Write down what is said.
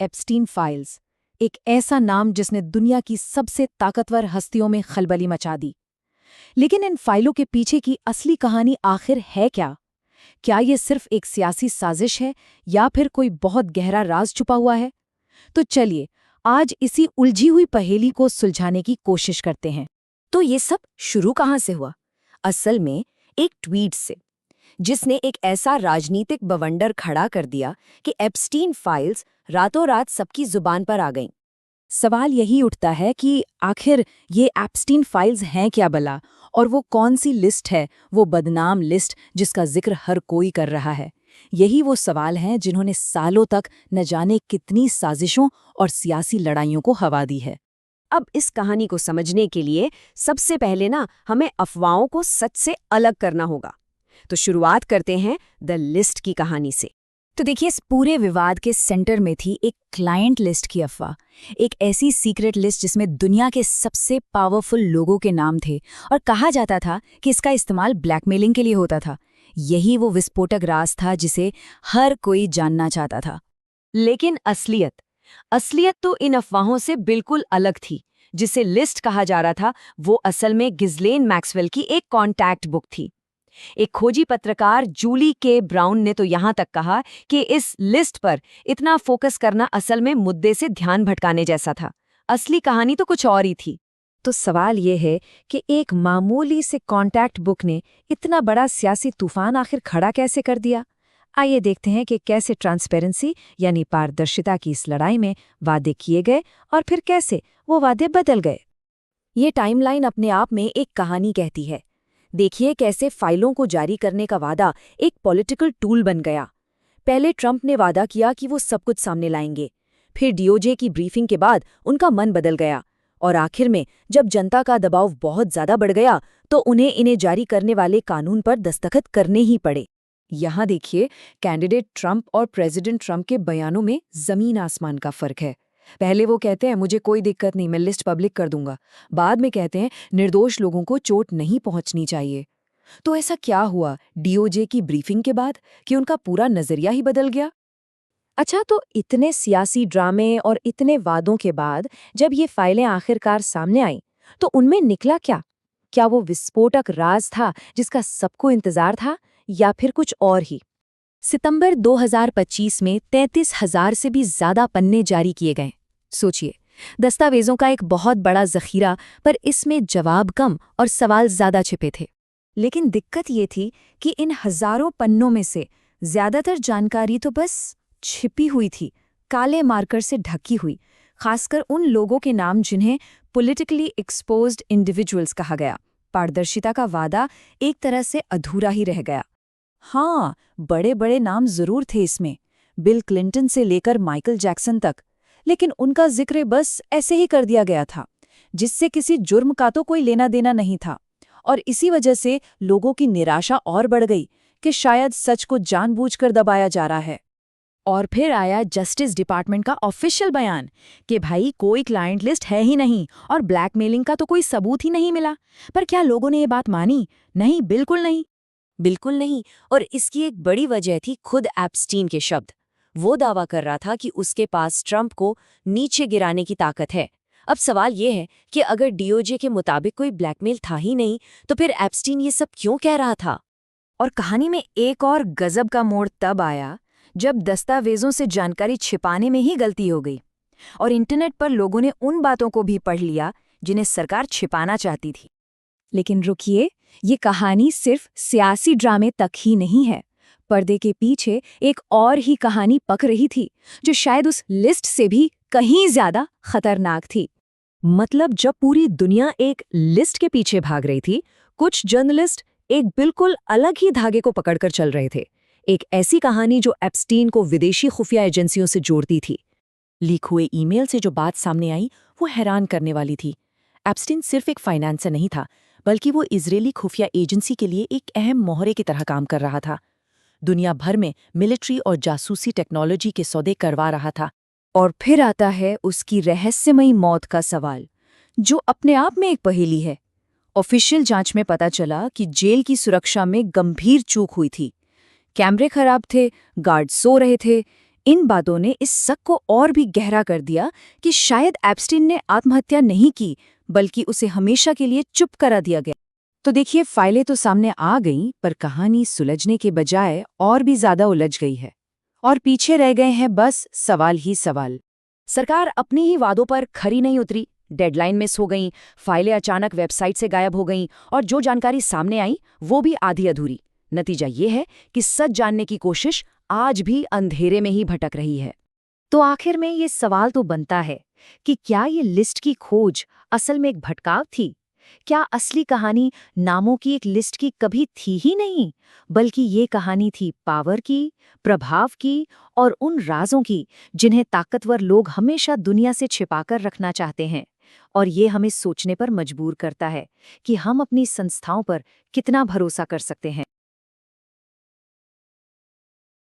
Epstein files, एक ऐसा नाम जिसने दुनिया की सबसे ताकतवर हस्तियों में खलबली मचा दी। लेकिन इन फाइलों के पीछे की असली कहानी आखिर है क्या? क्या ये सिर्फ एक सियासी साजिश है या फिर कोई बहुत गहरा राज छुपा हुआ है? तो चलिए, आज इसी उलझी हुई पहेली को सुलझाने की कोशिश करते हैं। तो ये सब शुरू कहाँ से हुआ? असल में एक ट्वीट से, जिसने एक ऐसा राजनीतिक बवंडर खड़ा कर दिया कि एप्स्टीन फाइल्स रातों रात सबकी जुबान पर आ गईं। सवाल यही उठता है कि आखिर ये एप्स्टीन फाइल्स हैं क्या भला, और वो कौन सी लिस्ट है, वो बदनाम लिस्ट जिसका जिक्र हर कोई कर रहा है। यही वो सवाल हैं जिन्होंने सालों तक न जाने कितनी साजिशों और सियासी लड़ाइयों को हवा दी है। अब इस कहानी को समझने के लिए सबसे पहले हमें अफवाहों को सच से अलग करना होगा। तो शुरुआत करते हैं द लिस्ट की कहानी से। तो देखिए, इस पूरे विवाद के सेंटर में थी एक क्लाइंट लिस्ट की अफवाह, एक ऐसी सीक्रेट लिस्ट जिसमें दुनिया के सबसे पावरफुल लोगों के नाम थे और कहा जाता था कि इसका इस्तेमाल ब्लैकमेलिंग के लिए होता था। यही वो विस्फोटक राज था जिसे हर कोई जानना चाहता था। लेकिन असलियत तो इन अफवाहों से बिल्कुल अलग थी। जिसे लिस्ट कहा जा रहा था वो असल में गिज़लेन मैक्सवेल की एक कॉन्टैक्ट बुक थी। एक खोजी पत्रकार जूली के ब्राउन ने तो यहाँ तक कहा कि इस लिस्ट पर इतना फोकस करना असल में मुद्दे से ध्यान भटकाने जैसा था। असली कहानी तो कुछ और ही थी। तो सवाल ये है कि एक मामूली से कॉन्टैक्ट बुक ने इतना बड़ा सियासी तूफान आखिर खड़ा कैसे कर दिया? आइए देखते हैं कि कैसे ट्रांसपेरेंसी यानी पारदर्शिता की इस लड़ाई में वादे किए गए और फिर कैसे वो वादे बदल गए। ये टाइमलाइन अपने आप में एक कहानी कहती है। देखिए कैसे फाइलों को जारी करने का वादा एक पॉलिटिकल टूल बन गया। पहले ट्रंप ने वादा किया कि वो सब कुछ सामने लाएंगे, फिर डीओजे की ब्रीफिंग के बाद उनका मन बदल गया, और आखिर में जब जनता का दबाव बहुत ज्यादा बढ़ गया तो उन्हें इन्हें जारी करने वाले कानून पर दस्तखत करने ही पड़े। यहाँ देखिए, कैंडिडेट ट्रंप और प्रेसिडेंट ट्रंप के बयानों में जमीन आसमान का फर्क है। पहले वो कहते हैं मुझे कोई दिक्कत नहीं, मैं लिस्ट पब्लिक कर दूंगा। बाद में कहते हैं निर्दोष लोगों को चोट नहीं पहुंचनी चाहिए। तो ऐसा क्या हुआ डीओजे की ब्रीफिंग के बाद कि उनका पूरा नजरिया ही बदल गया? अच्छा, तो इतने सियासी ड्रामे और इतने वादों के बाद जब ये फाइलें आखिरकार सामने आईं, तो उनमें निकला क्या? क्या वो विस्फोटक राज था जिसका सबको इंतजार था, या फिर कुछ और ही? सितंबर 2025 में 33,000 से भी ज्यादा पन्ने जारी किए गए। सोचिए, दस्तावेजों का एक बहुत बड़ा जखीरा, पर इसमें जवाब कम और सवाल ज्यादा छिपे थे। लेकिन दिक्कत ये थी कि इन हजारों पन्नों में से ज्यादातर जानकारी तो बस छिपी हुई थी, काले मार्कर से ढकी हुई, खासकर उन लोगों के नाम जिन्हें पॉलिटिकली एक्सपोज्ड इंडिविजुअल्स कहा गया। पारदर्शिता का वादा एक तरह से अधूरा ही रह गया। हाँ, बड़े बड़े नाम जरूर थे इसमें, बिल क्लिंटन से लेकर माइकल जैक्सन तक, लेकिन उनका जिक्र बस ऐसे ही कर दिया गया था, जिससे किसी जुर्म का तो कोई लेना देना नहीं था। और इसी वजह से लोगों की निराशा और बढ़ गई कि शायद सच को जानबूझकर दबाया जा रहा है। और फिर आया जस्टिस डिपार्टमेंट का ऑफिशियल बयान कि भाई कोई क्लाइंट लिस्ट है ही नहीं और ब्लैकमेलिंग का तो कोई सबूत ही नहीं मिला। पर क्या लोगों ने ये बात मानी? नहीं, बिल्कुल नहीं। बिल्कुल नहीं। और इसकी एक बड़ी वजह थी खुद एप्स्टीन के शब्द। वो दावा कर रहा था कि उसके पास ट्रंप को नीचे गिराने की ताकत है। अब सवाल ये है कि अगर डीओजे के मुताबिक कोई ब्लैकमेल था ही नहीं, तो फिर एप्स्टीन ये सब क्यों कह रहा था? और कहानी में एक और गजब का मोड़ तब आया जब दस्तावेजों से जानकारी छिपाने में ही गलती हो गई और इंटरनेट पर लोगों ने उन बातों को भी पढ़ लिया जिन्हें सरकार छिपाना चाहती थी। लेकिन रुकिए, ये कहानी सिर्फ सियासी ड्रामे तक ही नहीं है। पर्दे के पीछे एक और ही कहानी पक रही थी, जो शायद उस लिस्ट से भी कहीं ज्यादा खतरनाक थी। मतलब जब पूरी दुनिया एक लिस्ट के पीछे भाग रही थी, कुछ जर्नलिस्ट एक बिल्कुल अलग ही धागे को पकड़कर चल रहे थे। एक ऐसी कहानी जो एप्स्टीन को विदेशी खुफिया एजेंसियों से जोड़ती थी। लीक हुए ईमेल से जो बात सामने आई वो हैरान करने वाली थी। एप्स्टीन सिर्फ एक फाइनेंसर नहीं था, बल्कि वो इजरायली खुफिया एजेंसी के लिए एक अहम मोहरे की तरह काम कर रहा था। दुनिया भर में मिलिट्री और जासूसी टेक्नोलॉजी के सौदे करवा रहा था। और फिर आता है उसकी रहस्यमयी मौत का सवाल, जो अपने आप में एक पहेली है। ऑफिशियल जांच में पता चला कि जेल की सुरक्षा में गंभीर चूक हुई थी। कैमरे खराब थे, गार्ड सो रहे थे, इन बातों ने इस शक को और भी गहरा कर दिया कि शायद एप्स्टीन ने आत्महत्या नहीं की, बल्कि उसे हमेशा के लिए चुप करा दिया गया। तो देखिए, फाइलें तो सामने आ गईं, पर कहानी सुलझने के बजाय और भी ज्यादा उलझ गई है। और पीछे रह गए हैं बस सवाल ही सवाल। सरकार अपनी ही वादों पर खरी नहीं उतरी, डेडलाइन मिस हो गई, फाइलें अचानक वेबसाइट से गायब हो गईं और जो जानकारी सामने आई वो भी आधी अधूरी। नतीजा ये है कि सच जानने की कोशिश आज भी अंधेरे में ही भटक रही है। तो आखिर में ये सवाल तो बनता है कि क्या ये लिस्ट की खोज असल में एक भटकाव थी? क्या असली कहानी नामों की एक लिस्ट की कभी थी ही नहीं, बल्कि ये कहानी थी पावर की, प्रभाव की और उन राजों की जिन्हें ताकतवर लोग हमेशा दुनिया से छिपाकर रखना चाहते हैं। और ये हमें सोचने पर मजबूर करता है कि हम अपनी संस्थाओं पर कितना भरोसा कर सकते हैं।